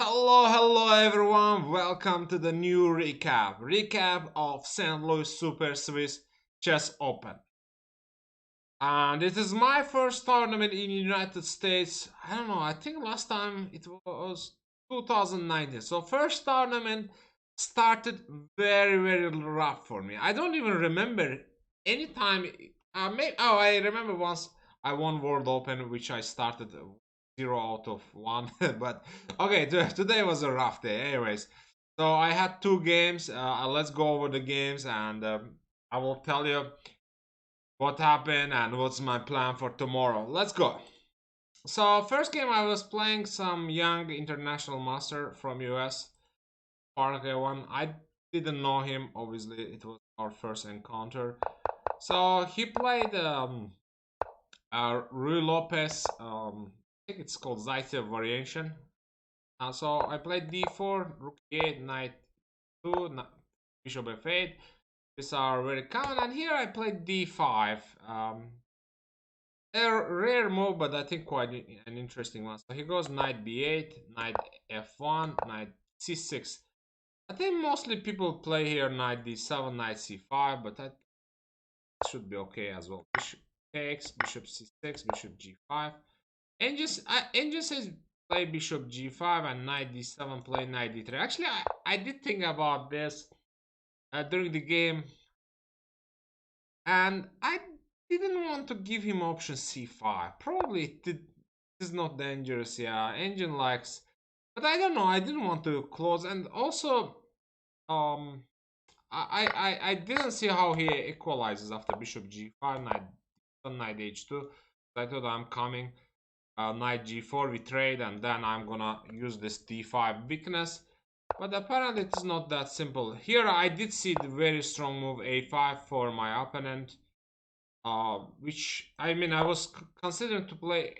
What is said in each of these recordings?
Hello everyone. Welcome to the new recap of St. Louis Super Swiss Chess Open. And it is my first tournament in the United States. I don't know. I think last time it was 2019. So first tournament started very rough for me. I don't even remember any time. I remember once I won World Open, which I started 0 out of 1. But okay, today was a rough day. Anyways, so I had two games. Let's go over the games, and I will tell you what happened and what's my plan for tomorrow. Let's go. So first game I was playing some young international master from US, Park one. I didn't know him, obviously it was our first encounter. So he played Rui López, I think it's called Zaitsev variation. So I played d4, rook e8, knight 2, bishop f8. These are very common, and here I played d5. A rare move, but I think quite an interesting one. So he goes knight b8, knight f1, knight c6. I think mostly people play here knight d7, knight c5, but that should be okay as well. Bishop takes, bishop c6, bishop g5. Angel says play bishop g5 and knight d7, play knight d3. Actually, I did think about this during the game, and I didn't want to give him option c5. Probably it is not dangerous. Yeah, engine likes, but I don't know. I didn't want to close, and also um, I didn't see how he equalizes after bishop g5, knight h2. I thought I'm coming. Knight g4 we trade, and then I'm gonna use this d5 weakness, but apparently it's not that simple. Here I did see the very strong move a5 for my opponent, which I mean I was considering to play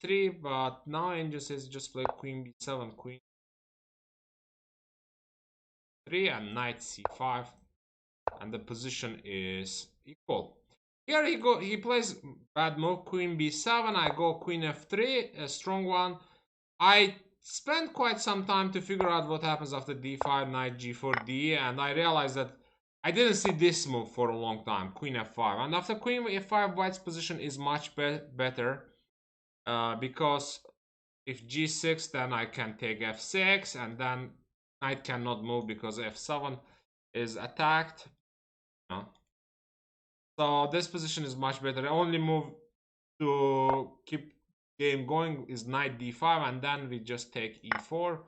a3, but now Angel says just play queen b7, queen 3, and knight c5, and the position is equal. Here he plays bad move, queen b7. I go queen f3, a strong one. I spent quite some time to figure out what happens after d5, knight g4, d, and I realized that I didn't see this move for a long time, queen f5. And after queen f5, white's position is much better, because if g6, then I can take f6, and then knight cannot move because f7 is attacked. So this position is much better. The only move to keep game going is knight d5, and then we just take e4,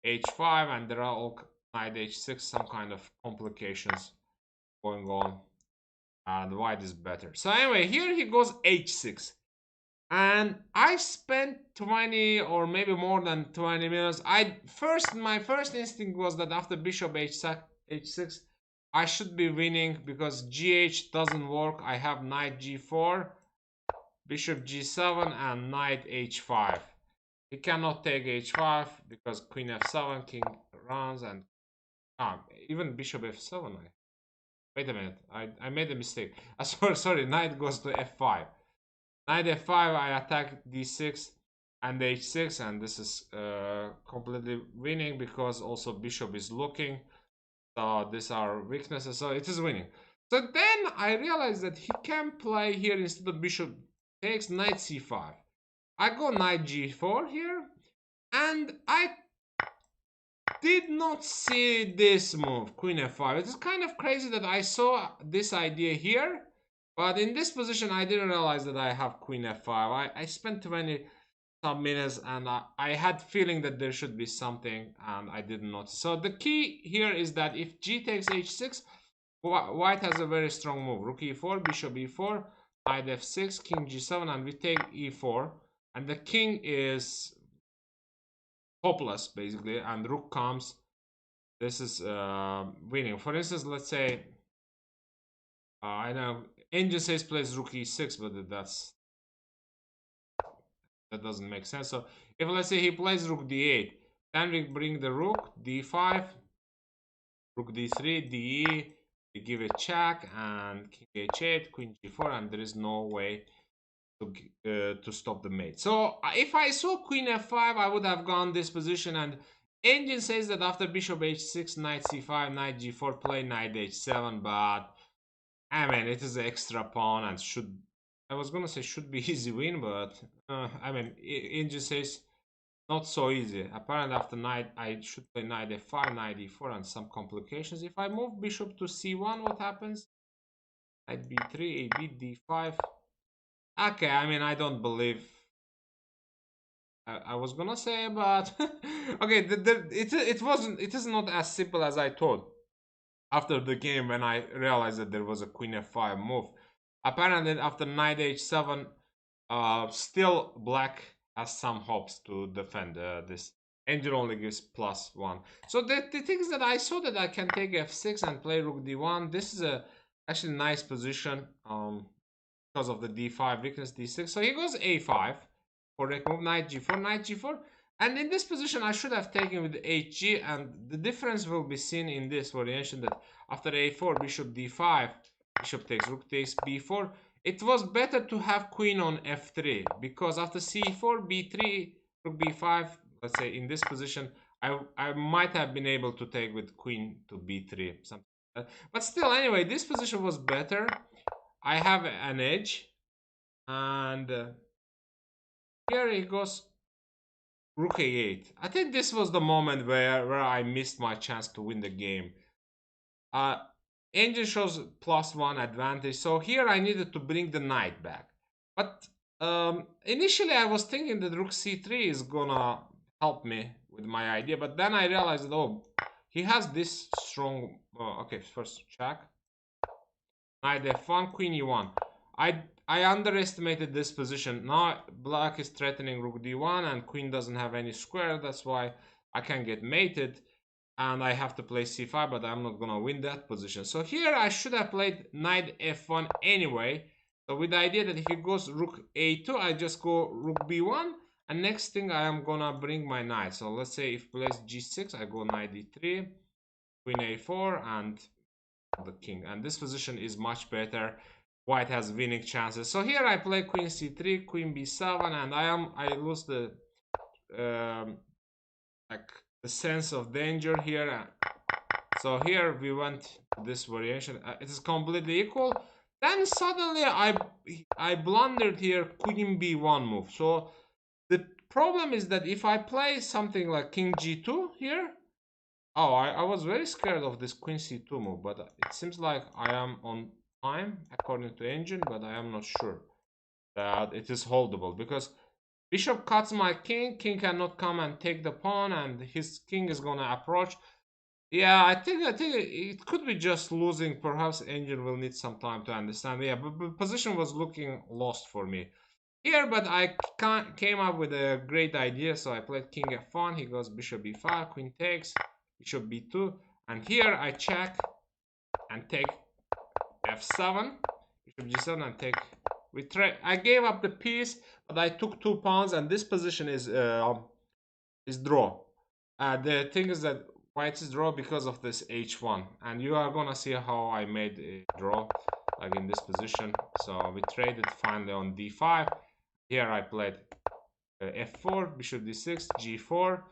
h5, and there are all knight h6, some kind of complications going on, and white is better. So anyway, here he goes h6, and I spent 20 or maybe more than 20 minutes. My first instinct was that after bishop h6 I should be winning, because gh doesn't work. I have knight g4, bishop g7, and knight h5. He cannot take h5 because queen f7, king runs, and even bishop f7. Wait a minute, I made a mistake. Sorry, knight goes to f5. Knight f5, I attack d6 and h6, and this is completely winning because also bishop is looking. So these are weaknesses, so it is winning. So then I realized that he can play here, instead of bishop takes, knight c5. I go knight g4 here, and I did not see this move, queen f5. It is kind of crazy that I saw this idea here, but in this position I didn't realize that I have queen f5. I spent 20 some minutes, and I had feeling that there should be something, and I didn't notice. So the key here is that if g takes h6, white has a very strong move. Rook e4, bishop e4, knight f6, king g7, and we take e4, and the king is hopeless basically, and rook comes. This is winning. For instance, let's say I know Angel says plays rook e6, but that doesn't make sense. So if let's say he plays rook d8, then we bring the rook d5, rook d3, de, we give a check, and king h8, queen g4, and there is no way to stop the mate. So if I saw queen f5, I would have gone this position, and engine says that after bishop h6, knight c5, knight g4, play knight h7, but I mean it is an extra pawn and should, I was gonna say should be easy win, but I mean engine says not so easy. Apparently after knight I should play knight f5, knight e4, and some complications. If I move bishop to c1, what happens? Knight b3, ab d5. Okay, I mean I don't believe. I was gonna say, but okay, it is not as simple as I thought. After the game, when I realized that there was a queen f5 move, apparently after knight h7, still black has some hopes to defend this. Angel only gives +1. So the thing is that I saw that I can take f6 and play rook d1. This is a actually nice position because of the d5 weakness d6. So he goes a5. Correct move, knight g4, knight g4. And in this position, I should have taken with hg, and the difference will be seen in this variation that after a4, bishop d5, bishop takes, rook takes b4. It was better to have queen on f3, because after c4, b3, rook b5, let's say in this position, I might have been able to take with queen to b3, something like that. But still, anyway, this position was better. I have an edge, and here he goes rook a8. I think this was the moment where I missed my chance to win the game. Engine shows +1 advantage, so here I needed to bring the knight back. But initially I was thinking that rook c3 is gonna help me with my idea, but then I realized that, oh, he has this strong... okay, first check. Knight f1, queen e1. I underestimated this position. Now black is threatening rook d1 and queen doesn't have any square. That's why I can get mated and I have to play c5, but I'm not gonna win that position. So here I should have played knight f1 anyway. So with the idea that if he goes rook a2, I just go rook b1, and next thing I am gonna bring my knight. So let's say if plays g6, I go knight d3, queen a4, and the king. And this position is much better. White has winning chances. So here I play queen c3, queen b7, and I lose the like the sense of danger here. So here we went this variation. It is completely equal. Then suddenly I blundered here queen b1 move. So the problem is that if I play something like king g2 here, oh, I was very scared of this queen c2 move, but it seems like I am on time according to engine, but I am not sure that it is holdable, because bishop cuts my king, king cannot come and take the pawn, and his king is gonna approach. Yeah, I think it could be just losing. Perhaps engine will need some time to understand. Yeah, but the position was looking lost for me here, but I came up with a great idea. So I played king f1, he goes bishop b5, queen takes, bishop b2, and here I check and take f7, bishop g7, and take. I gave up the piece, but I took 2 pawns, and this position is draw. The thing is that white is draw because of this h1, and you are gonna see how I made a draw, like in this position. So we traded finally on d5. Here I played f4, bishop d6, g4.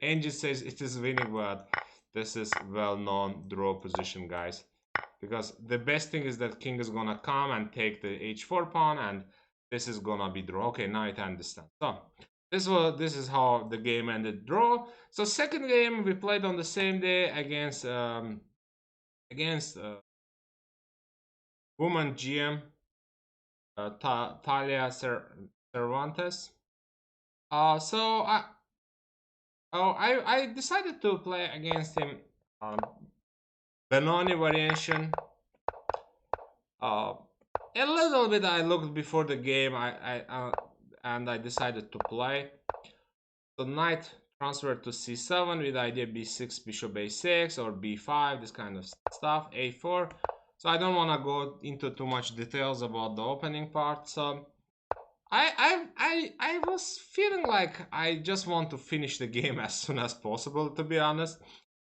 Engine says it is winning, but this is well-known draw position, guys. Because the best thing is that king is gonna come and take the h4 pawn, and this is gonna be draw. Okay, now I understand. So this is how the game ended, draw. So second game we played on the same day against woman GM Talia Cervantes. So I decided to play against him Benoni variation. A little bit I looked before the game, and I decided to play. So knight transferred to c7 with idea b6, bishop a6, or b5, this kind of stuff, a4. So I don't want to go into too much details about the opening part. So I was feeling like I just want to finish the game as soon as possible, to be honest.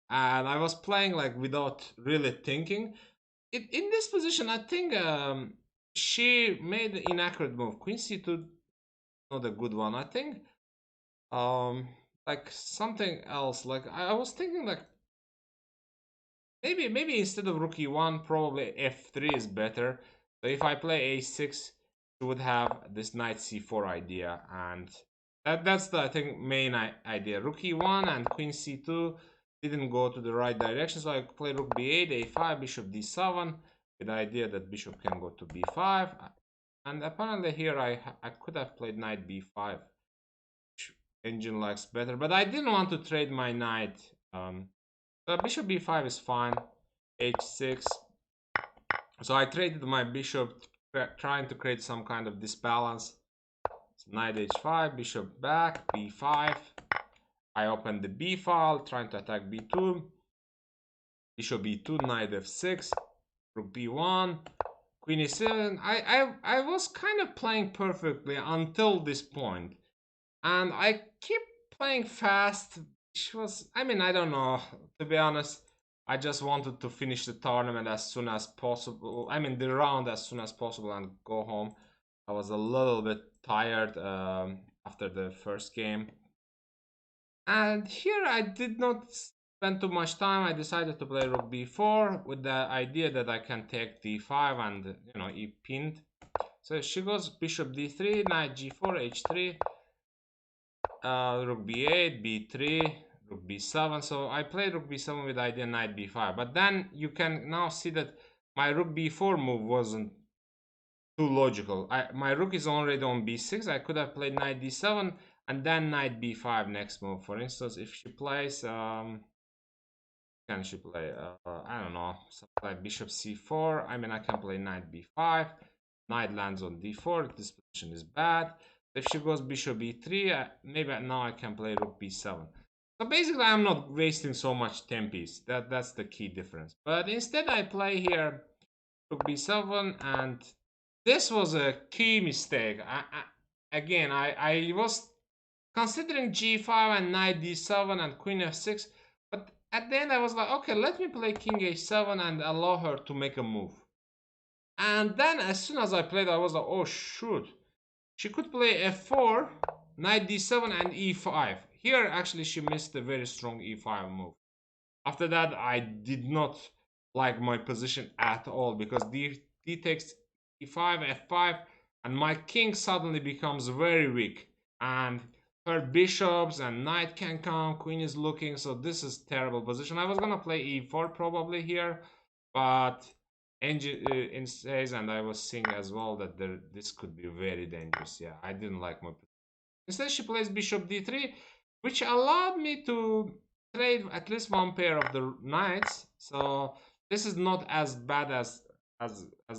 And I was playing like without really thinking. In this position, I think she made the inaccurate move. Queen c2, not a good one, I think. Like something else. Like I was thinking, like maybe instead of rook e1, probably f3 is better. So if I play a6, she would have this knight c4 idea, and that's the, I think, main idea. Rook e1 and queen c2 didn't go to the right direction, so I play rook b8, a5, bishop d7, with the idea that bishop can go to b5. And apparently here I could have played knight b5, which engine likes better, but I didn't want to trade my knight. So bishop b5 is fine. h6. So I traded my bishop, trying to create some kind of disbalance. So knight h5, bishop back, b5. I opened the b file, trying to attack b2. Bishop b2, knight f6, rook b1, queen e7. I was kind of playing perfectly until this point, and I keep playing fast, which was, I mean, I don't know, to be honest. I just wanted to finish the tournament as soon as possible. I mean, the round as soon as possible and go home. I was a little bit tired after the first game. And here I did not spend too much time. I decided to play rook b4 with the idea that I can take d5 and, you know, e pinned. So she goes bishop d3, knight g4, h3, rook b8, b3, rook b7. So I played rook b7 with idea knight b5. But then you can now see that my rook b4 move wasn't too logical. My rook is already on b6. I could have played knight d7 and then knight b5 next move. For instance, if she plays, can she play? I don't know, something like bishop c4. I mean, I can play knight b5. Knight lands on d4. This position is bad. If she goes bishop b3, maybe now I can play rook b7. So basically, I'm not wasting so much tempies. That's the key difference. But instead, I play here rook b7, and this was a key mistake. Again, I was considering g5 and knight d7 and queen f6, but at the end I was like, okay, let me play king h7 and allow her to make a move. And then as soon as I played, I was like, oh shoot, she could play f4, knight d7 and e5. Here actually she missed a very strong e5 move. After that, I did not like my position at all, because d takes e5, f5, and my king suddenly becomes very weak, and her bishops and knight can come, queen is looking, so this is terrible position. I was gonna play e4 probably here, but engine says, and I was seeing as well, that this could be very dangerous. Yeah, I didn't like my position. Instead, she plays bishop d3, which allowed me to trade at least one pair of the knights. So this is not as bad as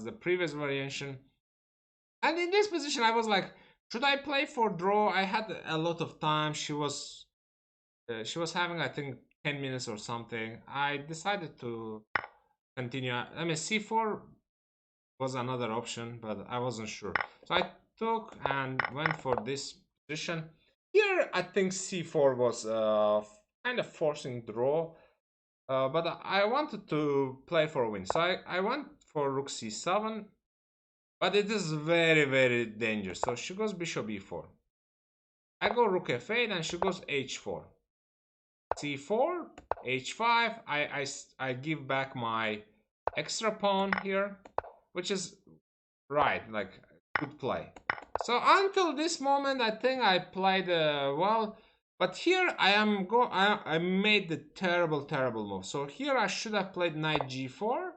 the previous variation. And in this position, I was like, should I play for draw? I had a lot of time. She was having, I think, 10 minutes or something. I decided to continue. I mean, c4 was another option, but I wasn't sure. So I took and went for this position. Here, I think c4 was kind of forcing draw, but I wanted to play for a win. So I went for rook c7, but it is very, very dangerous. So she goes bishop e4. I go rook f8, and she goes h4. c4, h5. I give back my extra pawn here, which is right, like good play. So until this moment, I think I played well. But here I made the terrible move. So here I should have played knight g4.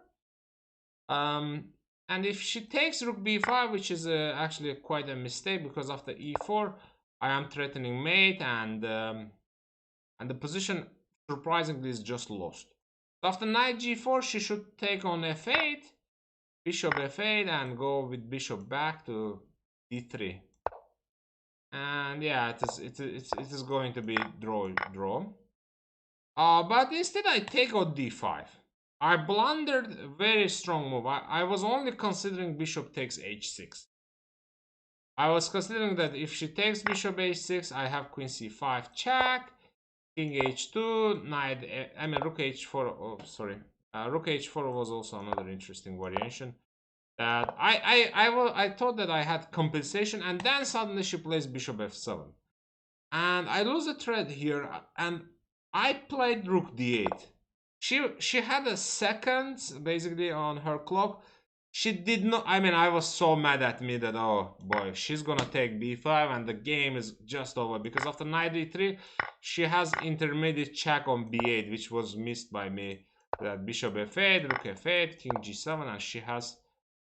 And if she takes rook b5, which is actually quite a mistake, because after e4 I am threatening mate, and the position surprisingly is just lost. So after knight g4, she should take on f8, bishop f8, and go with bishop back to d3. And yeah, it is going to be draw. But instead I take on d5. I blundered a very strong move. I was only considering bishop takes h6. I was considering that if she takes bishop h6, I have queen c5 check, king h2, knight, rook h4. Oh, sorry. Rook h4 was also another interesting variation. that I thought that I had compensation, and then suddenly she plays bishop f7, and I lose a thread here, and I played rook d8. She had a second basically on her clock. She did not. I mean, I was so mad at me that, oh boy, she's gonna take b5 and the game is just over, because after knight d3 she has intermediate check on b8, which was missed by me. That bishop f8, rook f8, king g7, and she has.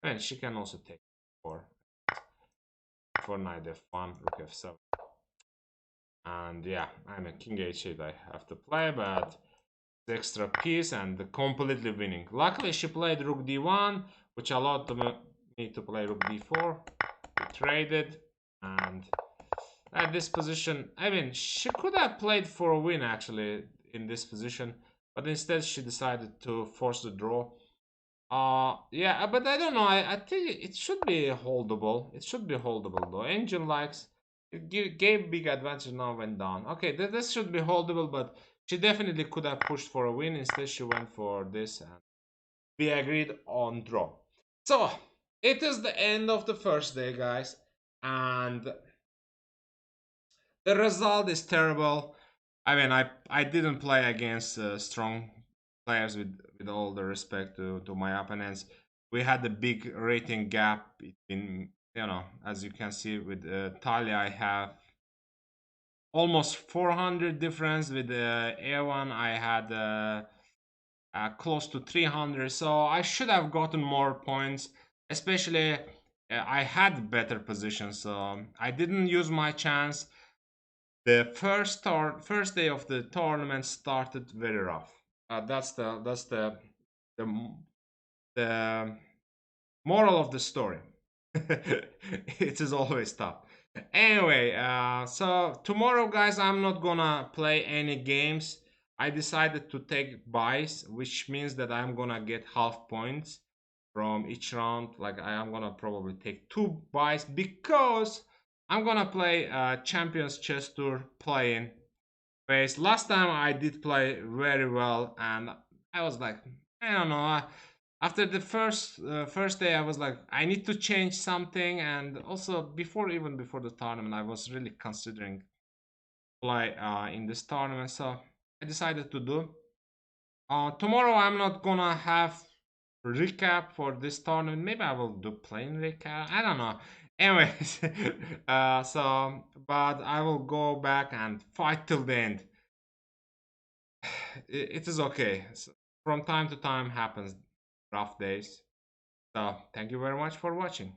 I mean, she can also take for knight f1, rook f7. And yeah, I'm a king h8 I have to play, but the extra piece and completely winning. Luckily she played rook d1, which allowed me to play rook d4. We traded, and at this position, I mean, she could have played for a win actually in this position, but instead she decided to force the draw. Yeah, but I don't know. I think it should be holdable. It should be holdable though. Angel likes it gave big advantage, now went down. Okay, this should be holdable, but she definitely could have pushed for a win. Instead, she went for this, and we agreed on draw. So it is the end of the first day, guys, and the result is terrible. I mean, I didn't play against strong players, with all the respect to my opponents. We had a big rating gap between, as you can see with Talia, I have almost 400 difference. With A1, I had close to 300. So I should have gotten more points, especially I had better positions. So I didn't use my chance. The first day of the tournament started very rough. The the moral of the story. It is always tough. Anyway, so tomorrow, guys, I'm not gonna play any games. I decided to take buys, which means that I'm gonna get half points from each round. Like, I am gonna probably take 2 buys, because I'm gonna play Champions Chess Tour playing phase. Last time I did play very well, and I was like, I don't know. After the first day, I was like, I need to change something, and also even before the tournament, I was really considering play in this tournament, so I decided to do. Tomorrow I'm not gonna have recap for this tournament. Maybe I will do plain recap. I don't know. Anyways, but I will go back and fight till the end. It is okay. So from time to time happens rough days. So thank you very much for watching.